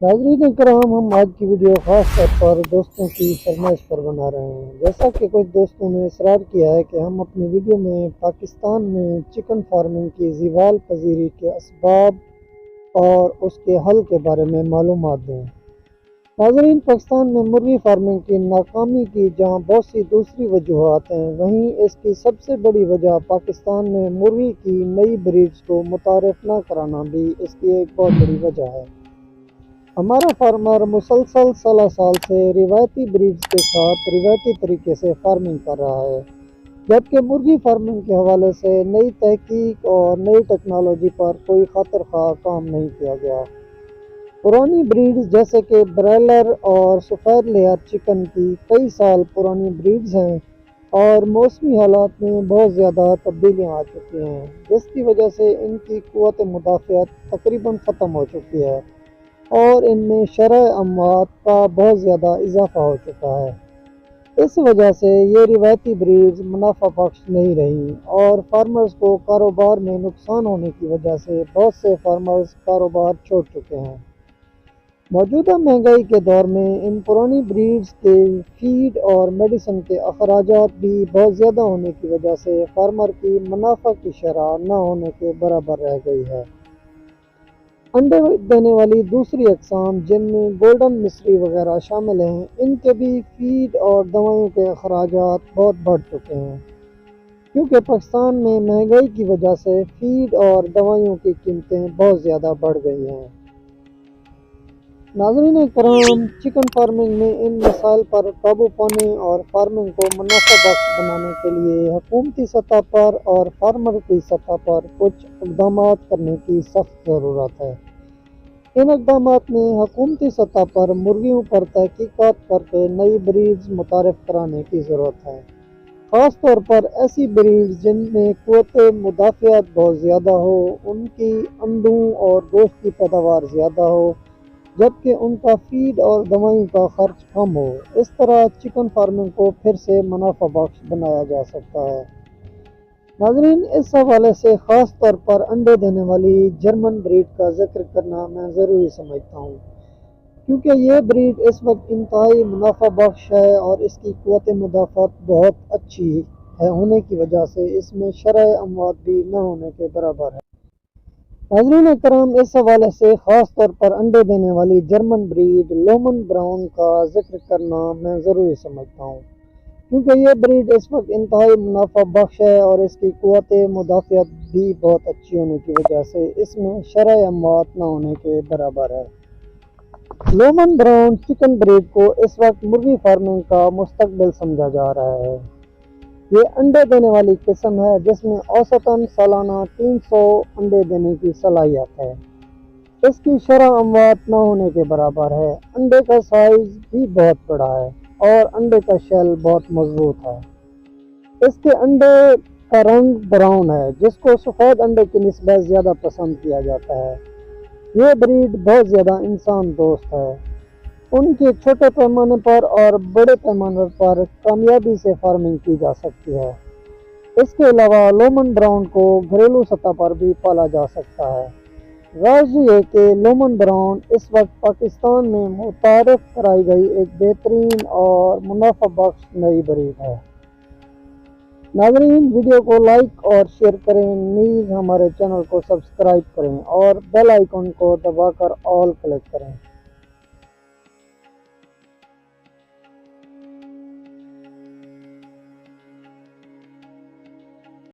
ناظرین کرام، ہم آج کی ویڈیو خاص طور پر دوستوں کی فرمائش پر بنا رہے ہیں۔ جیسا کہ کچھ دوستوں نے اصرار کیا ہے کہ ہم اپنی ویڈیو میں پاکستان میں چکن فارمنگ کی زوال پذیری کے اسباب اور اس کے حل کے بارے میں معلومات دیں۔ ناظرین، پاکستان میں مرغی فارمنگ کی ناکامی کی جہاں بہت سی دوسری وجوہات ہیں، وہیں اس کی سب سے بڑی وجہ پاکستان میں مرغی کی نئی بریڈز کو متعارف نہ کرانا بھی اس کی ایک بہت بڑی وجہ ہے۔ ہمارا فارمر مسلسل 16 سال سے روایتی بریڈز کے ساتھ روایتی طریقے سے فارمنگ کر رہا ہے، جبکہ مرغی فارمنگ کے حوالے سے نئی تحقیق اور نئی ٹیکنالوجی پر کوئی خاطر خواہ کام نہیں کیا گیا۔ پرانی بریڈز جیسے کہ برائلر اور سفید لیئر چکن کی کئی سال پرانی بریڈز ہیں اور موسمی حالات میں بہت زیادہ تبدیلیاں آ چکی ہیں، جس کی وجہ سے ان کی قوت مدافعت تقریباً ختم ہو چکی ہے اور ان میں شرح اموات کا بہت زیادہ اضافہ ہو چکا ہے۔ اس وجہ سے یہ روایتی بریڈز منافع بخش نہیں رہی اور فارمرز کو کاروبار میں نقصان ہونے کی وجہ سے بہت سے فارمرز کاروبار چھوڑ چکے ہیں۔ موجودہ مہنگائی کے دور میں ان پرانی بریڈز کے فیڈ اور میڈیسن کے اخراجات بھی بہت زیادہ ہونے کی وجہ سے فارمر کی منافع کی شرح نہ ہونے کے برابر رہ گئی ہے۔ انڈے دینے والی دوسری اقسام جن میں گولڈن مصری وغیرہ شامل ہیں، ان کے بھی فیڈ اور دوائیوں کے اخراجات بہت بڑھ چکے ہیں، کیونکہ پاکستان میں مہنگائی کی وجہ سے فیڈ اور دوائیوں کی قیمتیں بہت زیادہ بڑھ گئی ہیں۔ ناظرین کرام، چکن فارمنگ میں ان مسائل پر قابو پانے اور فارمنگ کو منافع بخش بنانے کے لیے حکومتی سطح پر اور فارمر کی سطح پر کچھ اقدامات کرنے کی سخت ضرورت ہے۔ ان اقدامات میں حکومتی سطح پر مرغیوں پر تحقیقات کر کے نئی بریڈز متعارف کرانے کی ضرورت ہے، خاص طور پر ایسی بریڈز جن میں قوت مدافعت بہت زیادہ ہو، ان کی انڈوں اور گوشت کی پیداوار زیادہ ہو، جبکہ ان کا فیڈ اور دوائیوں کا خرچ کم ہو۔ اس طرح چکن فارمنگ کو پھر سے منافع بخش بنایا جا سکتا ہے۔ ناظرین، اس حوالے سے خاص طور پر انڈے دینے والی جرمن بریڈ کا ذکر کرنا میں ضروری سمجھتا ہوں، کیونکہ یہ بریڈ اس وقت انتہائی منافع بخش ہے اور اس کی قوت مدافعت بہت اچھی ہے ہونے کی وجہ سے اس میں شرح اموات بھی نہ ہونے کے برابر ہے۔ ناظرین کرام، اس حوالے سے خاص طور پر انڈے دینے والی جرمن بریڈ لومن براؤن کا ذکر کرنا میں ضروری سمجھتا ہوں، کیونکہ یہ بریڈ اس وقت انتہائی منافع بخش ہے اور اس کی قوت مدافعت بھی بہت اچھی ہونے کی وجہ سے اس میں شرح اموات نہ ہونے کے برابر ہے۔ لومن براؤن چکن بریڈ کو اس وقت مرغی فارمنگ کا مستقبل سمجھا جا رہا ہے۔ یہ انڈے دینے والی قسم ہے جس میں اوسطاً سالانہ 300 انڈے دینے کی صلاحیت ہے۔ اس کی شرح اموات نہ ہونے کے برابر ہے۔ انڈے کا سائز بھی بہت بڑا ہے اور انڈے کا شیل بہت مضبوط ہے۔ اس کے انڈے کا رنگ براؤن ہے، جس کو سفید انڈے کی نسبت زیادہ پسند کیا جاتا ہے۔ یہ بریڈ بہت زیادہ انسان دوست ہے۔ ان کی چھوٹے پیمانے پر اور بڑے پیمانے پر کامیابی سے فارمنگ کی جا سکتی ہے۔ اس کے علاوہ لومن براؤن کو گھریلو سطح پر بھی پالا جا سکتا ہے۔ راز یہ کہ لومن براؤن اس وقت پاکستان میں متعارف کرائی گئی ایک بہترین اور منافع بخش نئی بریڈ ہے۔ ناظرین، ویڈیو کو لائک اور شیئر کریں، نیز ہمارے چینل کو سبسکرائب کریں اور بیل آئیکن کو دبا کر آل کلک کریں۔